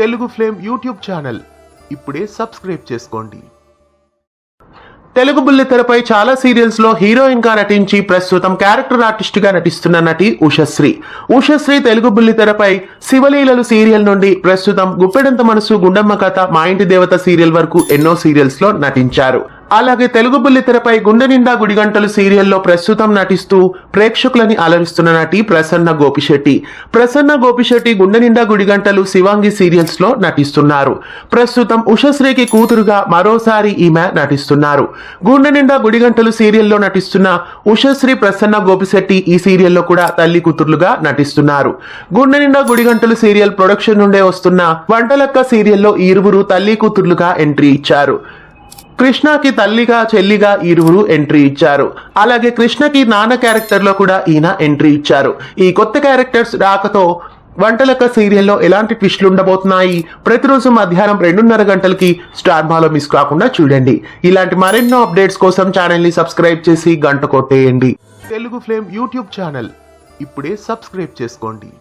Telugu flame YouTube channel ఇప్పుడే subscribe చేసుకోండి. తెలుగు బుల్లితెరపై చాలా సీరియల్స్ లో హీరోయిన్ గా నటించి ప్రస్తుతం క్యారెక్టర్ ఆర్టిస్ట్ గా నటిస్తున్న నటి ఉషశ్రీ తెలుగు బుల్లితెరపై శివలీలలు సీరియల్ నుండి ప్రస్తుతం గుప్పెడంత మనసు, గుండమ్మ కథ, మా ఇంటి దేవత సీరియల్ వరకు ఎన్నో సీరియల్స్ లో నటించారు. అలాగే తెలుగు బుల్లితెరపై గుండె నిండా గుడిగంటలు సీరియల్లో ప్రస్తుతం నటిస్తూ ప్రేక్షకులని అలరిస్తున్న నటి ప్రసన్న గోపిశెట్టి గుండె నిండా గుడిగంటలు, శివాంగి సీరియల్స్ లో నటిస్తున్నారు. ప్రస్తుతం ఉషశ్రీకి కూతురుగా మరోసారి ఈమె నటిస్తున్నారు. గుండె నిండా గుడిగంటలు సీరియల్లో నటిస్తున్న ఉషశ్రీ, ప్రసన్న గోపిశెట్టి ఈ సీరియల్లో కూడా తల్లి కూతురులుగా నటిస్తున్నారు. గుండె నిండా గుడిగంటలు సీరియల్ ప్రొడక్షన్ నుండే వస్తున్న వంటలక్క సీరియల్లో ఈ ఇరువురు తల్లి కూతురులుగా ఎంట్రీ ఇచ్చారు. కృష్ణకి తల్లిగా, చెల్లిగా ఇరువురు ఎంట్రీ ఇచ్చారు. అలాగే కృష్ణకి నాన్న క్యారెక్టర్ లో కూడా ఈయన ఎంట్రీ ఇచ్చారు. ఈ కొత్త క్యారెక్టర్స్ రాకతో వంటలక్క సీరియల్లో ఎలాంటి ట్విస్టులు ఉండబోతున్నాయి, ప్రతిరోజు మధ్యాహ్నం 2:30 గంటలకి స్టార్ మాలో మిస్ కాకుండా చూడండి. ఇలాంటి మరెన్నో అప్డేట్స్ కోసం ఛానల్ ని సబ్స్క్రైబ్ చేసి గంట కొట్టేయండి. తెలుగు ఫ్లేమ్ యూట్యూబ్ ఛానల్ ఇప్పుడే సబ్స్క్రైబ్ చేసుకోండి.